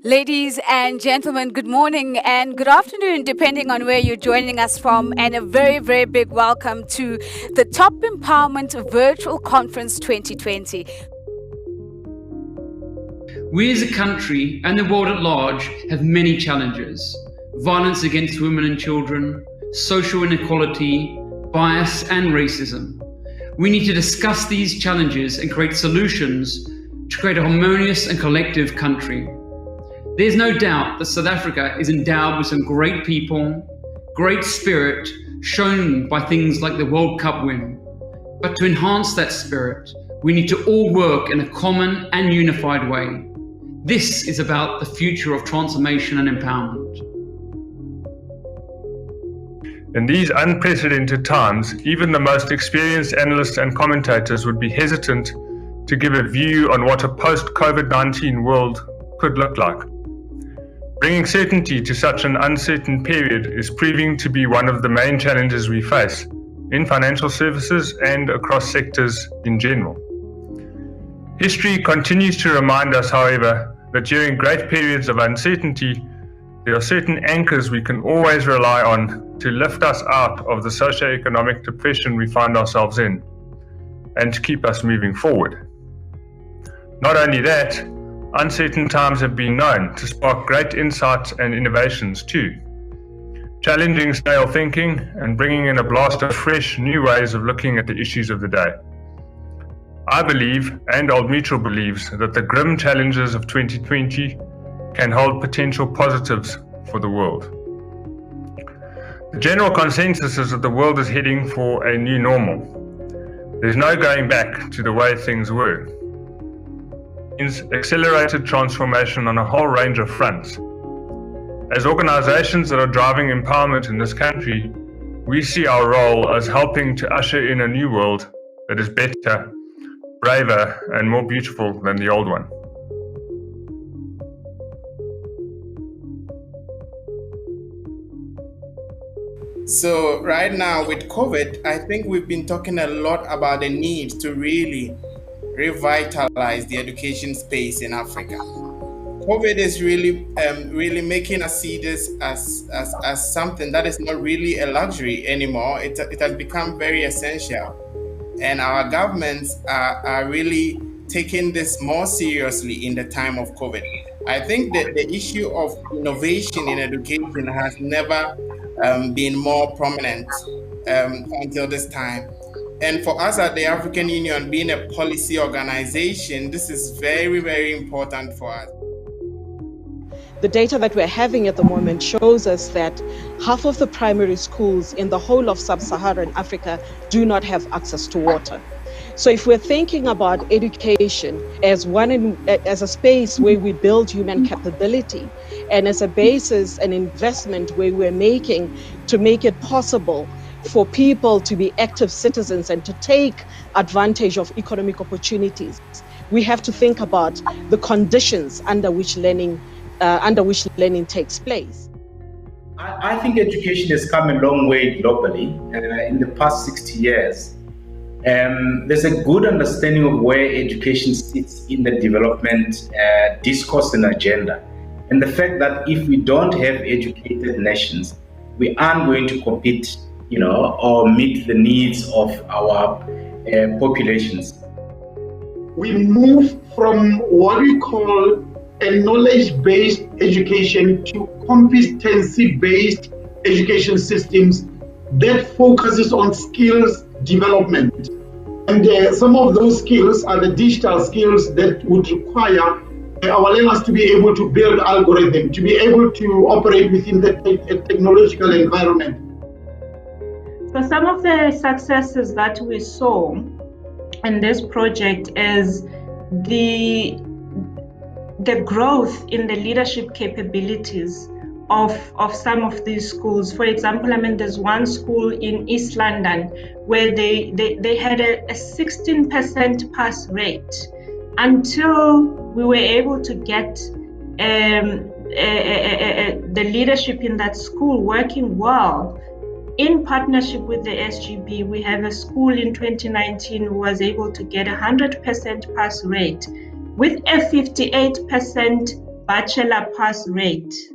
Ladies and gentlemen, good morning and good afternoon, depending on where you're joining us from, and a very, very big welcome to the Top Empowerment Virtual Conference 2020. We as a country and the world at large have many challenges: violence against women and children, social inequality, bias and racism. We need to discuss these challenges and create solutions to create a harmonious and collective country. There's no doubt that South Africa is endowed with some great people, great spirit, shown by things like the World Cup win. But to enhance that spirit, we need to all work in a common and unified way. This is about the future of transformation and empowerment. In these unprecedented times, even the most experienced analysts and commentators would be hesitant to give a view on what a post-COVID-19 world could look like. Bringing certainty to such an uncertain period is proving to be one of the main challenges we face in financial services and across sectors in general. History continues to remind us, however, that during great periods of uncertainty, there are certain anchors we can always rely on to lift us out of the socio-economic depression we find ourselves in and to keep us moving forward. Not only that, uncertain times have been known to spark great insights and innovations too, challenging stale thinking and bringing in a blast of fresh, new ways of looking at the issues of the day. I believe, and Old Mutual believes, that the grim challenges of 2020 can hold potential positives for the world. The general consensus is that the world is heading for a new normal. There's no going back to the way things were. Accelerated transformation on a whole range of fronts. As organizations that are driving empowerment in this country, we see our role as helping to usher in a new world that is better, braver, and more beautiful than the old one. So right now with COVID, I think we've been talking a lot about the need to really revitalize the education space in Africa. COVID is really making us see this as something that is not really a luxury anymore. It has become very essential, and our governments are really taking this more seriously in the time of COVID. I think that the issue of innovation in education has never been more prominent until this time. And for us at the African Union, being a policy organization, this is very, very important for us. The data that we're having at the moment shows us that half of the primary schools in the whole of sub-Saharan Africa do not have access to water. So if we're thinking about education as as a space where we build human capability, and as a basis, an investment where we're making to make it possible for people to be active citizens and to take advantage of economic opportunities, we have to think about the conditions under which learning takes place. I think education has come a long way globally in the past 60 years. There's a good understanding of where education sits in the development discourse and agenda. And the fact that if we don't have educated nations, we aren't going to compete, or meet the needs of our populations. We move from what we call a knowledge-based education to competency-based education systems that focuses on skills development. And some of those skills are the digital skills that would require our learners to be able to build algorithms, to be able to operate within the technological environment. So some of the successes that we saw in this project is the growth in the leadership capabilities of some of these schools. For example, there's one school in East London where they had a 16% pass rate until we were able to get the leadership in that school working well. In partnership with the SGB, we have a school in 2019 who was able to get 100% pass rate with a 58% bachelor pass rate